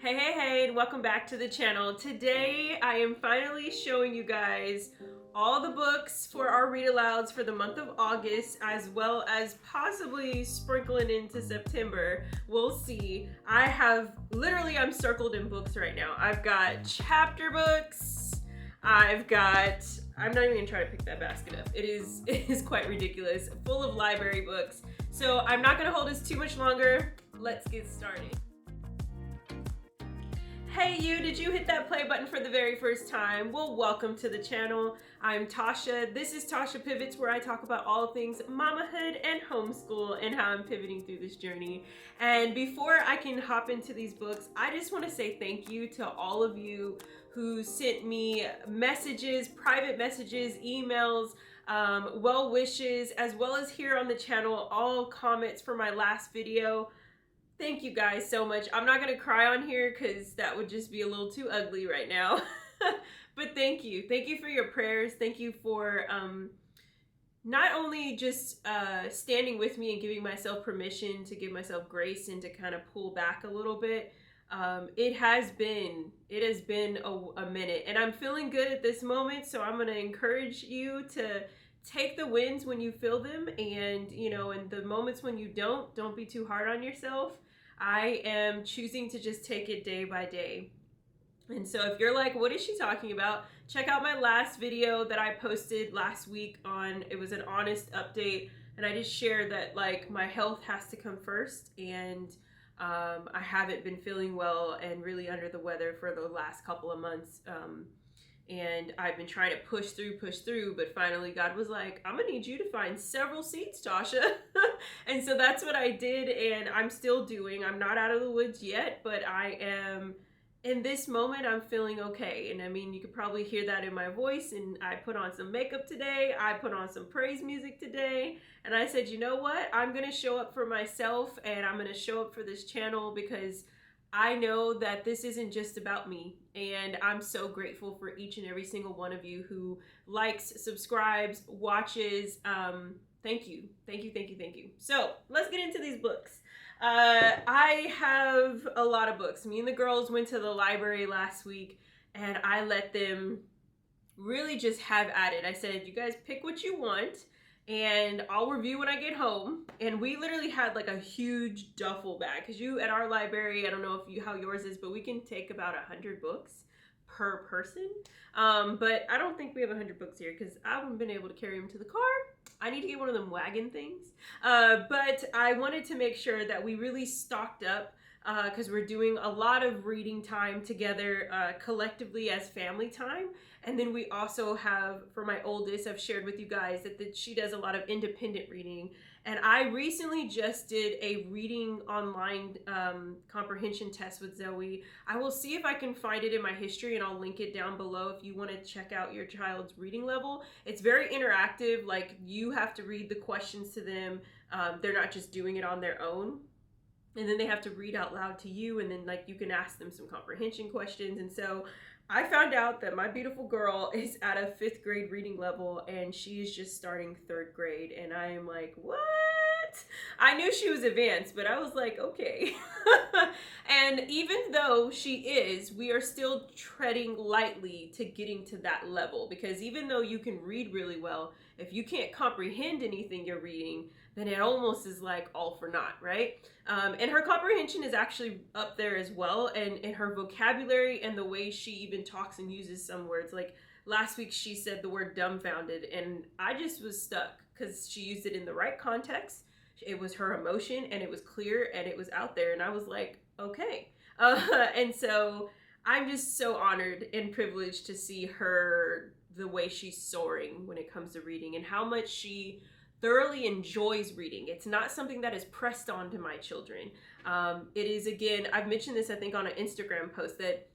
Hey, and welcome back to the channel. Today, I am finally showing you guys all the books for our read alouds for the month of August, as well as possibly sprinkling into September. We'll see. I'm circled in books right now. I've got chapter books. I'm not even gonna try to pick that basket up. It is quite ridiculous, full of library books. So I'm not gonna hold us too much longer. Let's get started. Hey you, did you hit that play button for the very first time? Well, welcome to the channel. I'm Tasha. This is Tasha Pivots, where I talk about all things mamahood and homeschool and how I'm pivoting through this journey. And before I can hop into these books, I just want to say thank you to all of you who sent me messages, private messages, emails, well wishes, as well as here on the channel, all comments for my last video. Thank you guys so much. I'm not gonna cry on here because that would just be a little too ugly right now. But thank you. Thank you for your prayers. Thank you for not only just standing with me and giving myself permission to give myself grace and to kind of pull back a little bit. It has been a minute, and I'm feeling good at this moment, so I'm gonna encourage you to take the wins when you feel them, and in the moments when you don't be too hard on yourself. I am choosing to just take it day by day. And so if you're like, what is she talking about? Check out my last video that I posted last week it was an honest update, and I just shared that like my health has to come first, and I haven't been feeling well and really under the weather for the last couple of months. And I've been trying to push through, but finally God was like, I'm gonna need you to find several seats, Tasha. And so that's what I did, and I'm still doing. I'm not out of the woods yet, but I am, in this moment, I'm feeling okay. And I mean, you could probably hear that in my voice, and I put on some makeup today, I put on some praise music today, and I said, you know what? I'm gonna show up for myself, and I'm gonna show up for this channel, because I know that this isn't just about me, and I'm so grateful for each and every single one of you who likes, subscribes, watches. Thank you. So let's get into these books. I have a lot of books. Me and the girls went to the library last week, and I let them really just have at it. I said, you guys pick what you want, and I'll review when I get home. And we literally had like a huge duffel bag, because at our library, I don't know how yours is, but we can take about 100 books per person. But I don't think we have 100 books here, because I haven't been able to carry them to the car. I need to get one of them wagon things. But I wanted to make sure that we really stocked up, because we're doing a lot of reading time together collectively as family time. And then we also have, for my oldest, I've shared with you guys that she does a lot of independent reading. And I recently just did a reading online comprehension test with Zoe. I will see if I can find it in my history, and I'll link it down below if you want to check out your child's reading level. It's very interactive. Like, you have to read the questions to them. They're not just doing it on their own. And then they have to read out loud to you, and then like you can ask them some comprehension questions. And so I found out that my beautiful girl is at a 5th grade reading level, and she is just starting 3rd grade. And I am like, what? I knew she was advanced, but I was like, okay. And even though we are still treading lightly to getting to that level, because even though you can read really well, if you can't comprehend anything you're reading, then it almost is like all for naught, right? And her comprehension is actually up there as well, and her vocabulary and the way she even talks and uses some words. Like last week she said the word dumbfounded, and I just was stuck because she used it in the right context. It was her emotion, and it was clear, and it was out there, and I was like, okay. And so I'm just so honored and privileged to see her, the way she's soaring when it comes to reading, and how much she thoroughly enjoys reading. It's not something that is pressed onto my children. It is, again, I've mentioned this I think on an Instagram post, that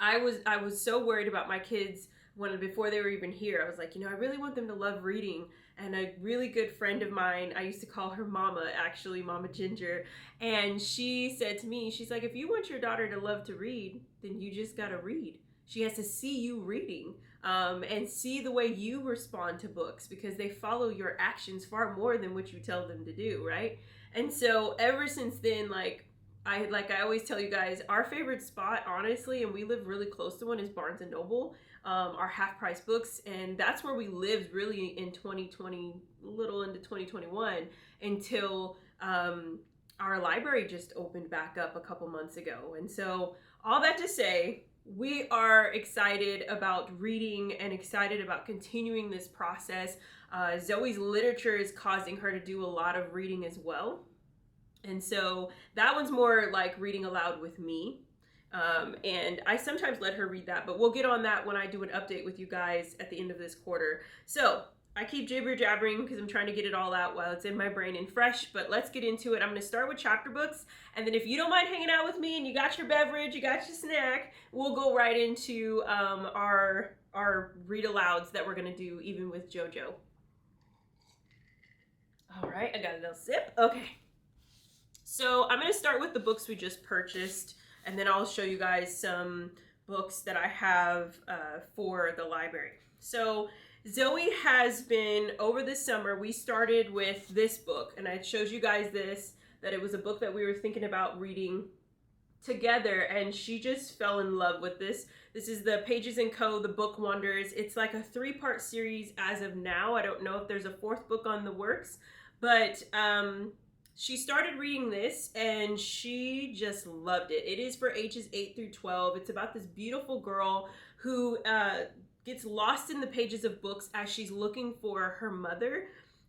I was so worried about my kids before they were even here. I was like, I really want them to love reading. And a really good friend of mine, I used to call her Mama, actually, Mama Ginger, and she said to me, she's like, if you want your daughter to love to read, then you just gotta read. She has to see you reading, and see the way you respond to books, because they follow your actions far more than what you tell them to do, right? And so ever since then, like, I always tell you guys, our favorite spot, honestly, and we live really close to one, is Barnes and Noble, our half price books, and that's where we lived really in 2020, little into 2021, until our library just opened back up a couple months ago. And so all that to say, we are excited about reading and excited about continuing this process. Zoe's literature is causing her to do a lot of reading as well. And so that one's more like reading aloud with me. And I sometimes let her read that, but we'll get on that when I do an update with you guys at the end of this quarter. So I keep jibber jabbering because I'm trying to get it all out while it's in my brain and fresh, but let's get into it. I'm going to start with chapter books, and then if you don't mind hanging out with me and you got your beverage, you got your snack, we'll go right into our read alouds that we're going to do even with JoJo. All right, I got a little sip. Okay. So I'm going to start with the books we just purchased, and then I'll show you guys some books that I have for the library. So Zoe has been, over this summer, we started with this book, and I showed you guys this, that it was a book that we were thinking about reading together, and she just fell in love with this. This is the Pages & Co., The Book Wonders. It's like a 3-part series as of now. I don't know if there's a 4th book on the works, but she started reading this and she just loved it. It is for ages 8 through 12. It's about this beautiful girl who gets lost in the pages of books as she's looking for her mother.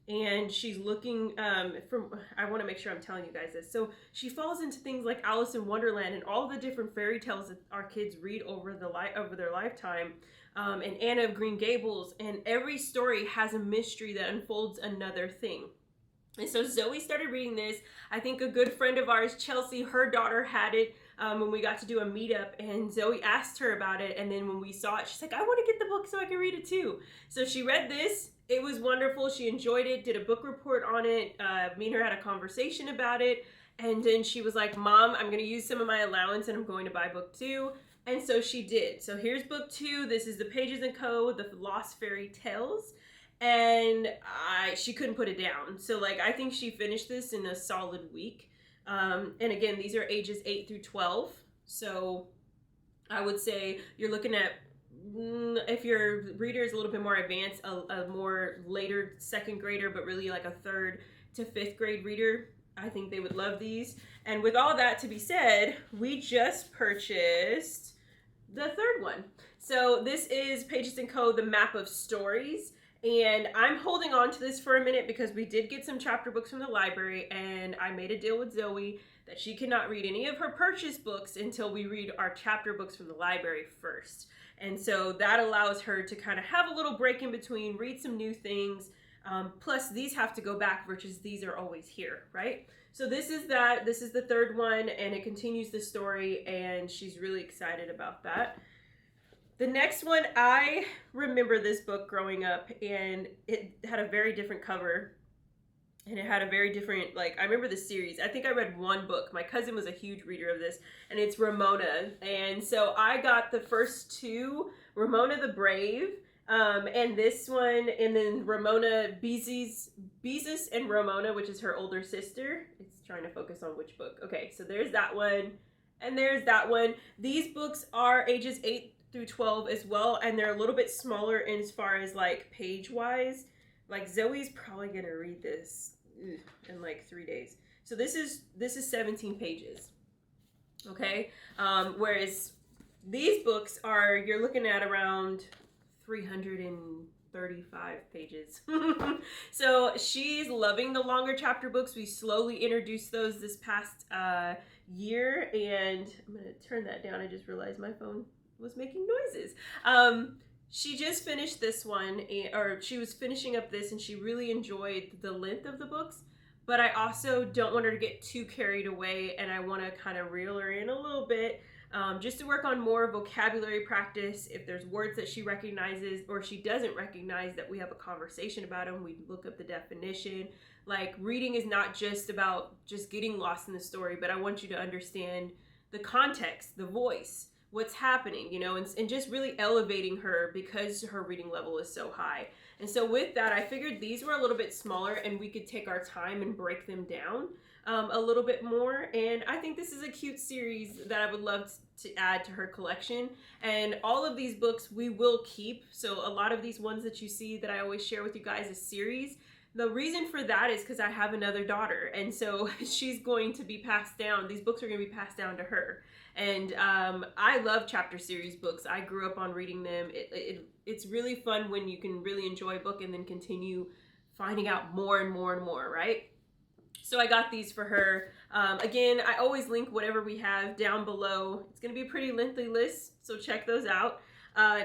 And she's looking I want to make sure I'm telling you guys this. So she falls into things like Alice in Wonderland and all the different fairy tales that our kids read over their lifetime, and Anna of Green Gables. And every story has a mystery that unfolds another thing. And so Zoe started reading this. I think a good friend of ours, Chelsea, her daughter had it when we got to do a meetup, and Zoe asked her about it. And then when we saw it, she's like, I want to get the book so I can read it too. So she read this. It was wonderful. She enjoyed it, did a book report on it. Me and her had a conversation about it. And then she was like, Mom, I'm going to use some of my allowance and I'm going to buy book 2. And so she did. So here's book 2. This is the Pages & Co., The Lost Fairy Tales. And she couldn't put it down. So like, I think she finished this in a solid week. And again, these are ages 8 through 12. So I would say you're looking at, if your reader is a little bit more advanced, a more later 2nd grader, but really like a 3rd to 5th grade reader, I think they would love these. And with all that to be said, we just purchased the 3rd one. So this is Pages & Co., The Map of Stories. And I'm holding on to this for a minute because we did get some chapter books from the library, and I made a deal with Zoe that she cannot read any of her purchase books until we read our chapter books from the library first. And so that allows her to kind of have a little break in between, read some new things. Plus these have to go back versus these are always here, right? So this is that. This is the 3rd one, and it continues the story, and she's really excited about that. The next one, I remember this book growing up, and it had a very different cover, and it had a very different, like, I remember the series. I think I read 1 book. My cousin was a huge reader of this, and it's Ramona. And so I got the first 2, Ramona the Brave, and this one, and then Ramona Beezus and Ramona, which is her older sister. It's trying to focus on which book. Okay, so there's that one, and there's that one. These books are ages 8 through 12 as well, and they're a little bit smaller in as far as like page wise. Like Zoe's probably gonna read this in like 3 days. So this is 17 pages. Okay, whereas these books are, you're looking at around 335 pages. So she's loving the longer chapter books. We slowly introduced those this past year, and I'm gonna turn that down. I just realized my phone was making noises. She just finished this one, or she was finishing up this, and she really enjoyed the length of the books, but I also don't want her to get too carried away, and I want to kind of reel her in a little bit, just to work on more vocabulary practice. If there's words that she recognizes or she doesn't recognize, that we have a conversation about them, we look up the definition. Like, reading is not just about just getting lost in the story, but I want you to understand the context, the voice, what's happening, you know, and just really elevating her because her reading level is so high. And so with that, I figured these were a little bit smaller and we could take our time and break them down. a little bit more. And I think this is a cute series that I would love to add to her collection. And all of these books we will keep. So a lot of these ones that you see that I always share with you guys as series, the reason for that is because I have another daughter, and so she's going to be passed down. These books are going to be passed down to her. And I love chapter series books. I grew up on reading them. It's really fun when you can really enjoy a book and then continue finding out more and more and more, right? So I got these for her. Again, I always link whatever we have down below. It's going to be a pretty lengthy list, so check those out.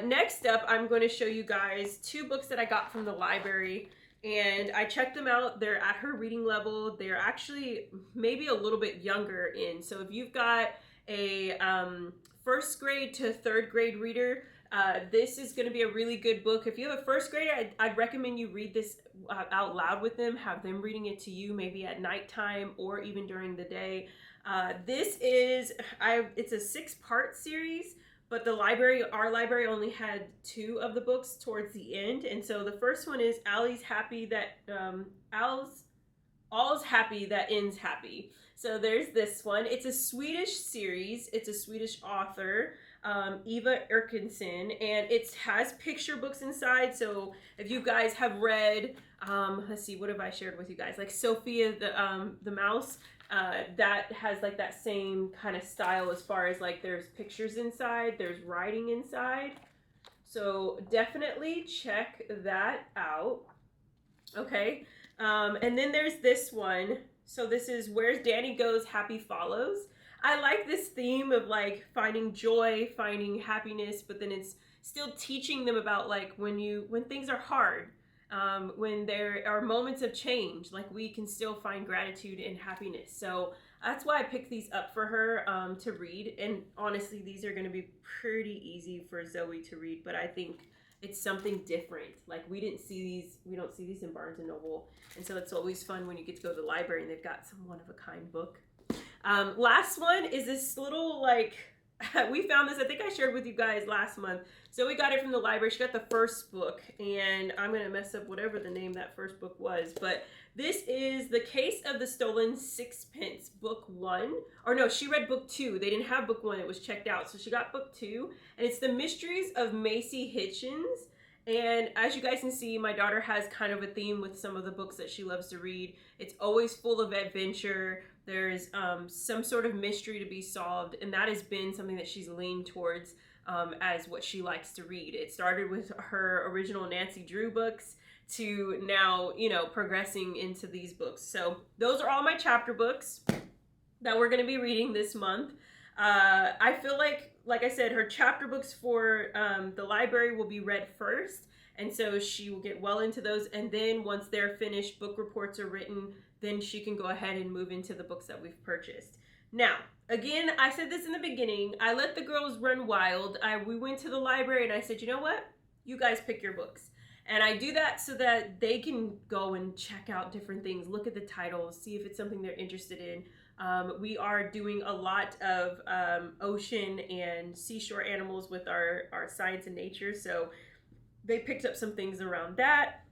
Next up, I'm going to show you guys 2 books that I got from the library. And I checked them out. They're at her reading level. They're actually maybe a little bit younger in. So if you've got a 1st grade to 3rd grade reader, this is going to be a really good book. If you have a 1st grader, I'd recommend you read this out loud with them. Have them reading it to you maybe at nighttime or even during the day. This is, it's a 6-part series. But our library only had 2 of the books towards the end. And so the first one is All's Happy That All's Happy That Ends Happy. So there's this one. It's a Swedish series. It's a Swedish author, Eva Erkinson, and it has picture books inside. So if you guys have read, let's see, what have I shared with you guys? Like Sophia the Mouse. That has like that same kind of style as far as like there's pictures inside, there's writing inside. So definitely check that out. Okay. And then there's this one. So this is Where's Danny Goes, Happy Follows. I like this theme of like finding joy, finding happiness, but then it's still teaching them about like when things are hard. When there are moments of change, like we can still find gratitude and happiness. So that's why I picked these up for her to read. And honestly, these are going to be pretty easy for Zoe to read, but I think it's something different. Like we don't see these in Barnes & Noble. And so it's always fun when you get to go to the library and they've got some one-of-a-kind book. Last one is this little like, we found this, I think I shared with you guys last month. So we got it from the library. She got the first book, and I'm going to mess up whatever the name of that first book was. But this is The Case of the Stolen Sixpence, book 1. Or no, she read book 2. They didn't have book 1. It was checked out. So she got book 2. And it's The Mysteries of Macy Hitchens. And as you guys can see, my daughter has kind of a theme with some of the books that she loves to read. It's always full of adventure. There's some sort of mystery to be solved, and that has been something that she's leaned towards as what she likes to read. It started with her original Nancy Drew books to now, progressing into these books. So those are all my chapter books that we're going to be reading this month. I feel like I said, her chapter books for the library will be read first, and so she will get well into those, and then once they're finished, book reports are written, then she can go ahead and move into the books that we've purchased. Now, again, I said this in the beginning, I let the girls run wild. We went to the library and I said, you know what? You guys pick your books. And I do that so that they can go and check out different things, look at the titles, see if it's something they're interested in. We are doing a lot of ocean and seashore animals with our science and nature. So they picked up some things around that.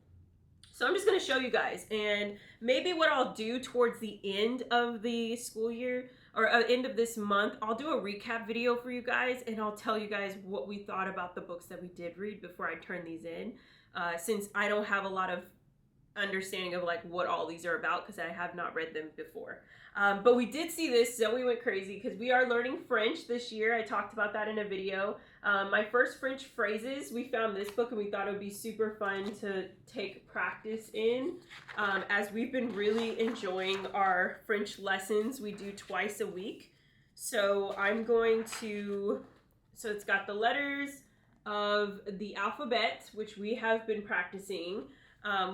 So I'm just going to show you guys, and maybe what I'll do towards the end of the school year or end of this month, I'll do a recap video for you guys, and I'll tell you guys what we thought about the books that we did read before I turn these in, since I don't have a lot of understanding of like what all these are about because I have not read them before. But we did see this. Zoe went crazy because we are learning French this year. I talked about that in a video. My first French phrases, we found this book and we thought it would be super fun to take practice in. As we've been really enjoying our French lessons, we do twice a week. So so it's got the letters of the alphabet, which we have been practicing.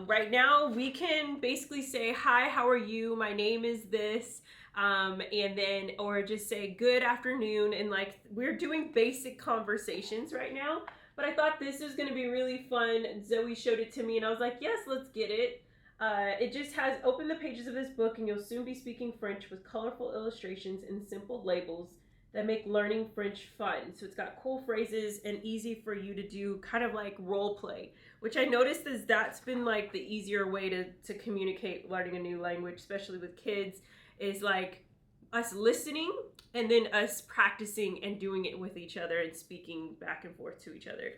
Right now we can basically say, hi, how are you? My name is this. And then, or just say good afternoon. And like, we're doing basic conversations right now, but I thought this was going to be really fun. Zoe showed it to me and I was like, yes, let's get it. It just has, open the pages of this book and you'll soon be speaking French with colorful illustrations and simple labels that make learning French fun. So it's got cool phrases and easy for you to do, kind of like role play, which I noticed is that's been like the easier way to communicate learning a new language, especially with kids, is like us listening and then us practicing and doing it with each other and speaking back and forth to each other.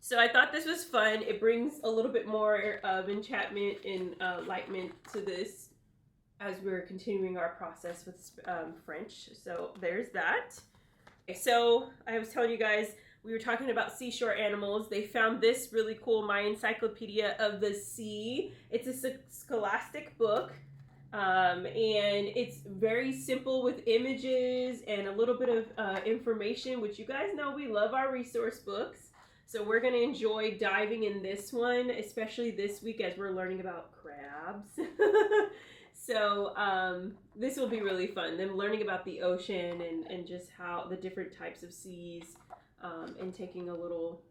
So I thought this was fun. It brings a little bit more of enchantment and enlightenment to this as we're continuing our process with French. So there's that. Okay, so I was telling you guys, we were talking about seashore animals. They found this really cool My Encyclopedia of the Sea. It's a scholastic book. And it's very simple with images and a little bit of information, which you guys know we love our resource books. So we're going to enjoy diving in this one, especially this week as we're learning about crabs. So this will be really fun, them learning about the ocean and just how the different types of seas, and taking a little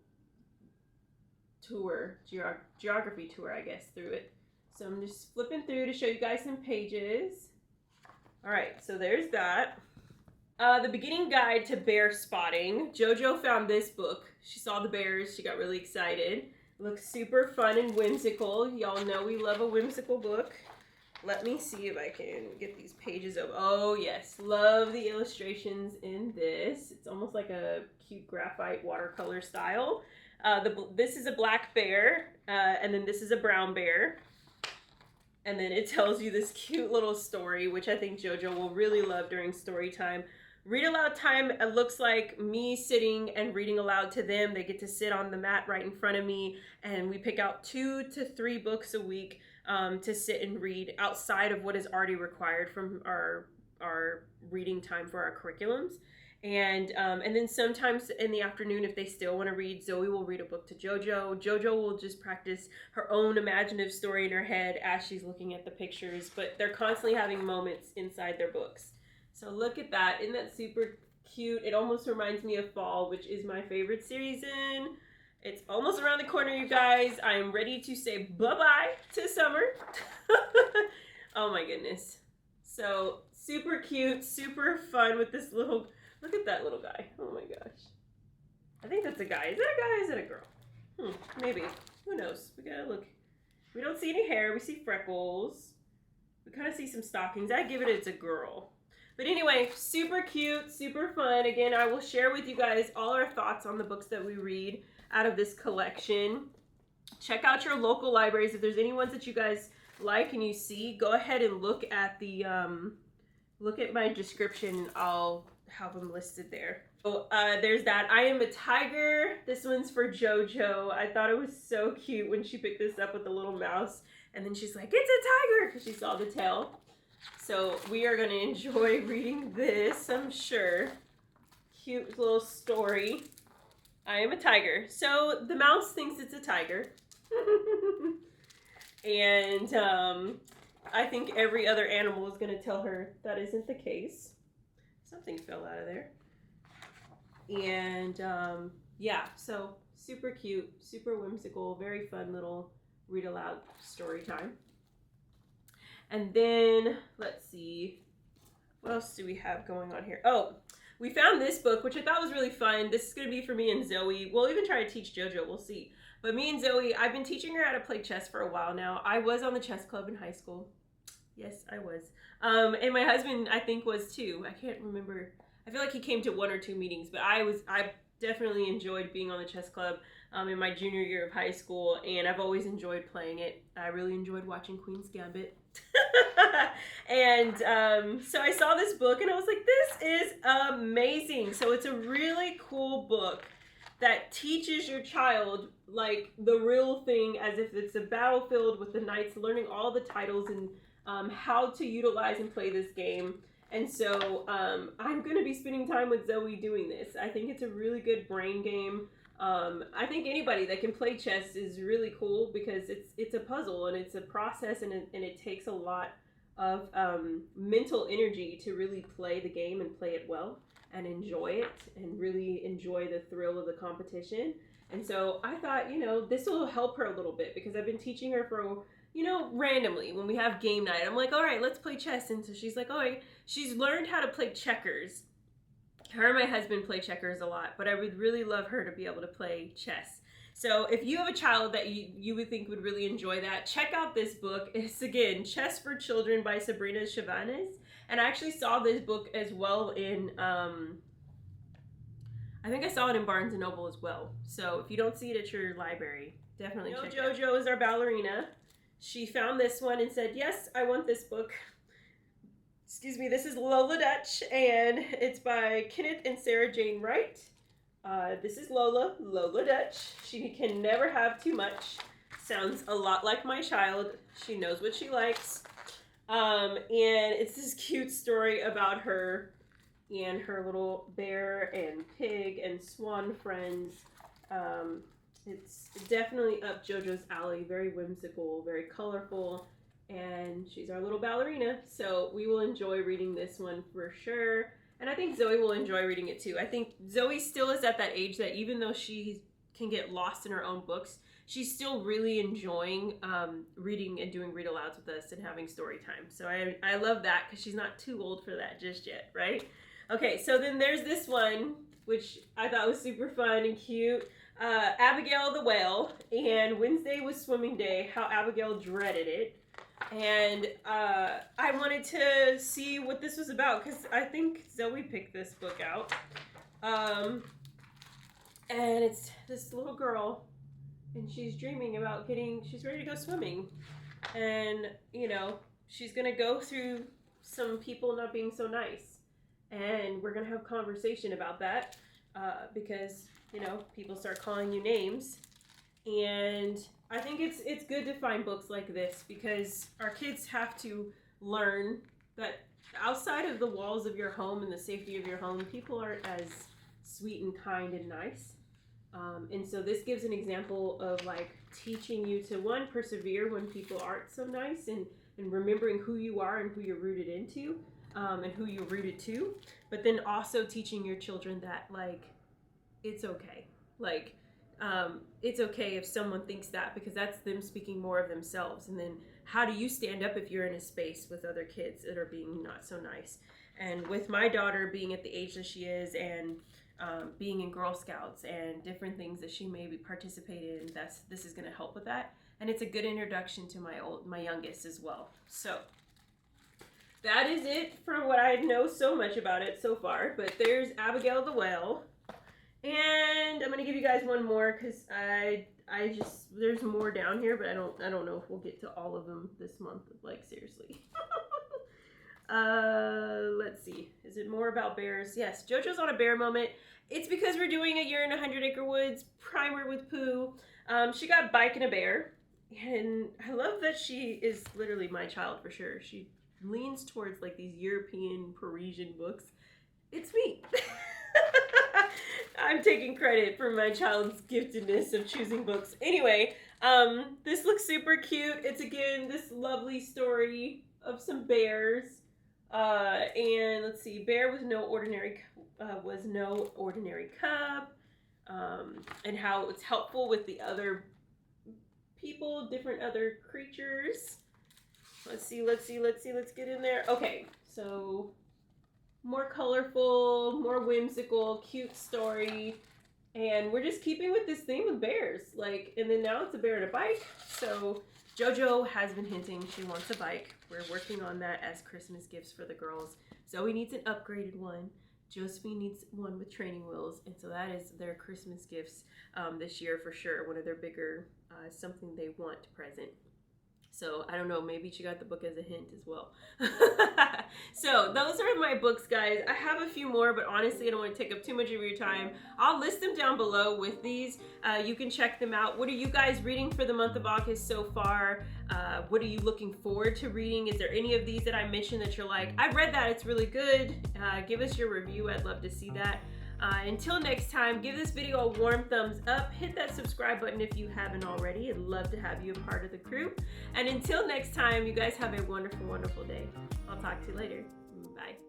tour, geography tour, I guess, through it. So I'm just flipping through to show you guys some pages. All right, so there's that. The Beginning Guide to Bear Spotting. JoJo found this book. She saw the bears. She got really excited. It looks super fun and whimsical. Y'all know we love a whimsical book. Let me see if I can get these pages over. Oh, yes. Love the illustrations in this. It's almost like a cute graphite watercolor style. This is a black bear, and then this is a brown bear. And then it tells you this cute little story, which I think JoJo will really love during story time. Read aloud time looks like me sitting and reading aloud to them. They get to sit on the mat right in front of me, and we pick out 2 to 3 books a week to sit and read outside of what is already required from our reading time for our curriculums. And then sometimes in the afternoon, if they still want to read, Zoe will read a book to JoJo. JoJo will just practice her own imaginative story in her head as she's looking at the pictures, but they're constantly having moments inside their books. So look at that. Isn't that super cute? It almost reminds me of fall, which is my favorite season. It's almost around the corner, you guys. I am ready to say bye-bye to summer. Oh my goodness. So super cute, super fun with this little, look at that little guy. Oh my gosh. I think that's a guy. Is that a guy or is that a girl? Maybe. Who knows? We gotta look. We don't see any hair. We see freckles. We kind of see some stockings. I give it it's a girl. But anyway, super cute, super fun. Again, I will share with you guys all our thoughts on the books that we read out of this collection. Check out your local libraries. If there's any ones that you guys like and you see, go ahead and look at the look at my description. I'll have them listed there. So there's that. I Am a Tiger. This one's for JoJo. I thought it was so cute when she picked this up with the little mouse, and then she's like, it's a tiger, because she saw the tail. So we are going to enjoy reading this, I'm sure. Cute little story. I am a tiger. So the mouse thinks it's a tiger. And I think every other animal is going to tell her that isn't the case. Something fell out of there. And yeah, so super cute, super whimsical, very fun little read aloud story time. And then, let's see, what else do we have going on here? Oh, we found this book, which I thought was really fun. This is going to be for me and Zoe. We'll even try to teach JoJo. We'll see. But me and Zoe, I've been teaching her how to play chess for a while now. I was on the chess club in high school. Yes, I was. And my husband, I think, was too. I can't remember. I feel like he came to 1 or 2 meetings, but I definitely enjoyed being on the chess club in my junior year of high school, and I've always enjoyed playing it. I really enjoyed watching Queen's Gambit. And so I saw this book and I was like, this is amazing. So it's a really cool book that teaches your child like the real thing, as if it's a battlefield with the knights, learning all the titles and how to utilize and play this game. And so I'm going to be spending time with Zoe doing this. I think it's a really good brain game. I think anybody that can play chess is really cool because it's a puzzle and it's a process, and it takes a lot of mental energy to really play the game and play it well and enjoy it and really enjoy the thrill of the competition. And so I thought, this will help her a little bit because I've been teaching her for, randomly when we have game night. I'm like, all right, let's play chess. And so she's like, all right, she's learned how to play checkers. Her and my husband play checkers a lot, but I would really love her to be able to play chess. So if you have a child that you would think would really enjoy that, check out this book. It's, again, Chess for Children by Sabrina Chavanez. And I actually saw this book as well in, I think I saw it in Barnes & Noble as well. So if you don't see it at your library, definitely check it out. JoJo is our ballerina. She found this one and said, yes, I want this book. Excuse me, this is Aloud'S, and it's by Kenneth and Sarah Jane Wright. This is Aloud'S. She can never have too much. Sounds a lot like my child. She knows what she likes. And it's this cute story about her and her little bear and pig and swan friends. It's definitely up JoJo's alley. Very whimsical, very colorful, and she's our little ballerina. So we will enjoy reading this one for sure. And I think Zoe will enjoy reading it too. I think Zoe still is at that age that even though she can get lost in her own books, she's still really enjoying reading and doing read-alouds with us and having story time. So I love that because she's not too old for that just yet, right? Okay, so then there's this one, which I thought was super fun and cute. Abigail the Whale, and Wednesday was swimming day, how Abigail dreaded it. And I wanted to see what this was about because I think Zoe picked this book out. And it's this little girl, and she's dreaming about she's ready to go swimming. And, you know, she's going to go through some people not being so nice. And we're going to have conversation about that because, you know, people start calling you names. And I think it's good to find books like this because our kids have to learn that outside of the walls of your home and the safety of your home, people aren't as sweet and kind and nice. And so this gives an example of like teaching you to, one, persevere when people aren't so nice, and remembering who you are and who you're rooted into, and who you're rooted to, but then also teaching your children that like it's okay. Like it's okay if someone thinks that, because that's them speaking more of themselves. And then how do you stand up if you're in a space with other kids that are being not so nice? And with my daughter being at the age that she is, and being in Girl Scouts and different things that she may be participating in, this is going to help with that. And it's a good introduction to my youngest as well. So that is it for what I know so much about it so far. But there's Abigail the Whale. And I'm gonna give you guys one more because I just, there's more down here, but I don't know if we'll get to all of them this month. Like, seriously. Let's see. Is it more about bears? Yes, JoJo's on a bear moment. It's because we're doing a Year in 100 Acre Woods primer with Pooh. She got Bike and a Bear, and I love that she is literally my child for sure. She leans towards like these European Parisian books. It's me. I'm taking credit for my child's giftedness of choosing books. Anyway, this looks super cute. It's, again, this lovely story of some bears. And let's see, bear was no ordinary cub. And how it's helpful with the other people, different other creatures. Let's get in there. Okay, so more colorful, more whimsical, cute story. And we're just keeping with this theme with bears. Like, and then now it's a bear and a bike. So JoJo has been hinting she wants a bike. We're working on that as Christmas gifts for the girls. Zoe needs an upgraded one. Josephine needs one with training wheels. And so that is their Christmas gifts this year for sure. One of their bigger, something they want present. So I don't know, maybe she got the book as a hint as well. So those are my books, guys. I have a few more, but honestly, I don't want to take up too much of your time. I'll list them down below with these. You can check them out. What are you guys reading for the month of August so far? What are you looking forward to reading? Is there any of these that I mentioned that you're like, I read that, it's really good? Give us your review. I'd love to see that. Until next time, give this video a warm thumbs up. Hit that subscribe button if you haven't already. I'd love to have you a part of the crew. And until next time, you guys have a wonderful, wonderful day. I'll talk to you later. Bye.